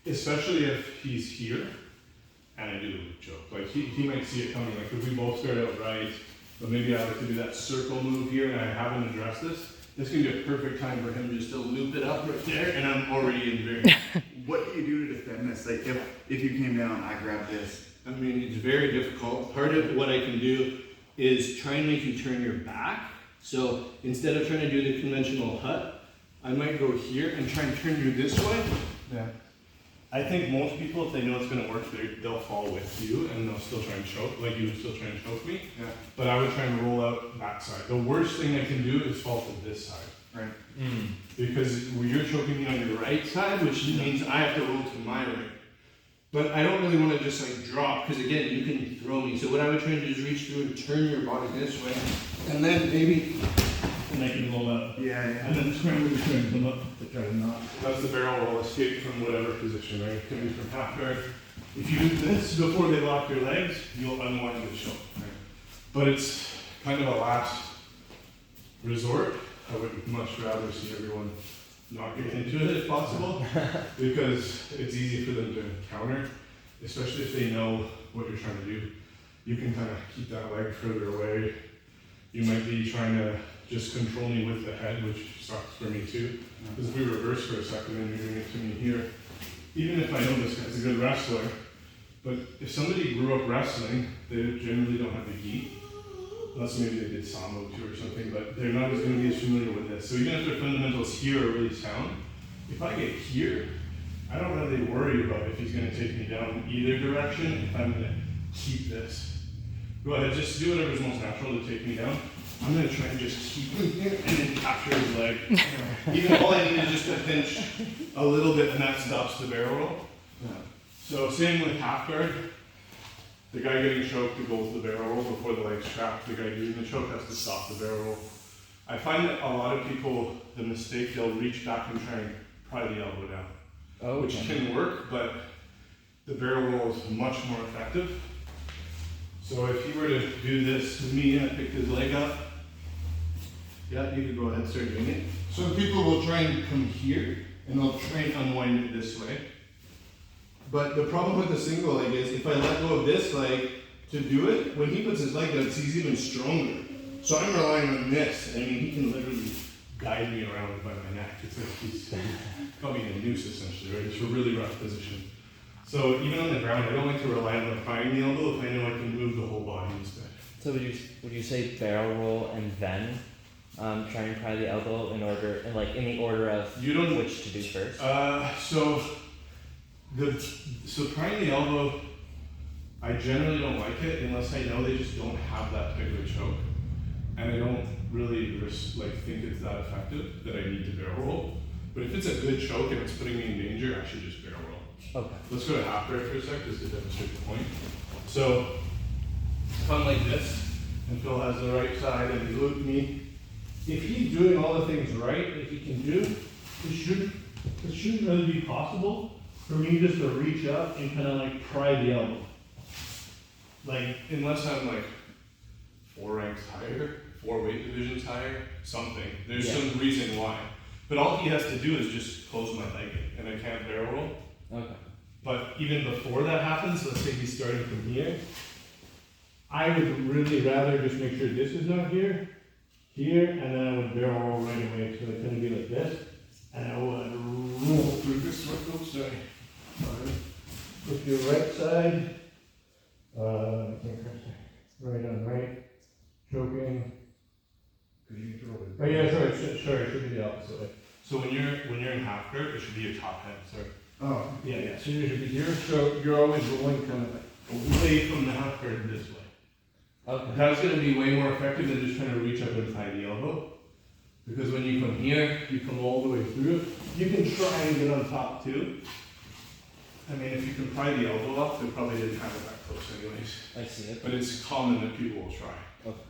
especially if he's here and I do the choke. Like he might see it coming. Like if we both start out right, but maybe I like to do that circle move here and I haven't addressed this. This can be a perfect time for him just to loop it up right there, and I'm already in very. What do you do to defend this? Like if you came down, I grabbed this. I mean, it's very difficult. Part of what I can do is try and make you turn your back. So instead of trying to do the conventional hut, I might go here and try and turn you this way. Yeah. I think most people, if they know it's going to work, they'll fall with you and they'll still try and choke, like you would still try and choke me. Yeah. But I would try and roll out that side. The worst thing I can do is fall to this side. Right. Because you're choking me on your right side, which means I have to roll to my right. But I don't really want to just like drop, because again, you can throw me. So what I would try and do is reach through and turn your body this way, and then maybe, and I can roll out. Yeah, And then scramble between them up. To try to not. That's the barrel roll, escape from whatever position, right? It can be from half guard. If you do this before they lock your legs, you'll unwind the choke. Right? But it's kind of a last resort. I would much rather see everyone not get into it if possible, because it's easy for them to counter, especially if they know what you're trying to do. You can kind of keep that leg further away. You might be trying to just control me with the head, which sucks for me too. Because if we reverse for a second and you're doing it to me here, even if I know this guy's a good wrestler, but if somebody grew up wrestling, they generally don't have the gi. Unless maybe they did Sambo too or something, but they're not going to be as familiar with this. So even if their fundamentals here are really sound, if I get here, I don't really worry about if he's going to take me down either direction, if I'm going to keep this. Go ahead, just do whatever's most natural to take me down. I'm going to try and just keep him here and then capture his leg. Even all I need is just to pinch a little bit and that stops the barrel roll. Yeah. So same with half guard. The guy getting choked to go with the barrel roll before the leg's trapped. The guy doing the choke has to stop the barrel roll. I find that a lot of people, the mistake, they'll reach back and try and pry the elbow down, which can work, but the barrel roll is much more effective. So if he were to do this to me and I picked his leg up, yeah, you could go ahead and start doing it. Some people will try and come here and they'll try and unwind it this way. But the problem with the single leg is if I let go of this leg to do it, when he puts his leg down, he's even stronger. So I'm relying on this. I mean, he can literally guide me around by my neck. It's like he's got me in a noose essentially, right? It's a really rough position. So even on the ground, I don't like to rely on the prying the elbow if I know I can move the whole body instead. So would you say barrel roll and then try and pry the elbow in order, like in the order of which to do first? So prying the elbow, I generally don't like it unless I know they just don't have that type of choke, and I don't really think it's that effective that I need to barrel roll. But if it's a good choke and it's putting me in danger, I should just barrel roll. Okay. Let's go to half guard for a sec just to demonstrate the point. So come like this, and Phil has the right side and he looped me. If he's doing all the things right that he can do, it shouldn't really be possible for me just to reach up and kind of like pry the elbow. Like, unless I'm like 4 ranks higher, 4 weight divisions higher, something. There's some reason why. But all he has to do is just close my leg in, and I can't barrel roll. Okay. But even before that happens, let's say he's starting from here, I would really rather just make sure this is not here, and then I would barrel roll right away. So it's going to be like this, and I would roll through this circle. Sorry. With your right side, right on right, choking. Oh yeah, sorry, it should be the opposite way. So when you're in half guard, it should be your top hand, sorry. Oh. Yeah, so you should be here, so you're always rolling kind of like away from the half guard this way. Okay. That's going to be way more effective than just trying to reach up and tie the elbow. Because when you come here, you come all the way through. You can try and get on top too. I mean, if you can pry the elbow off, they probably didn't have it that close anyways. I see it. But it's common that people will try. Okay.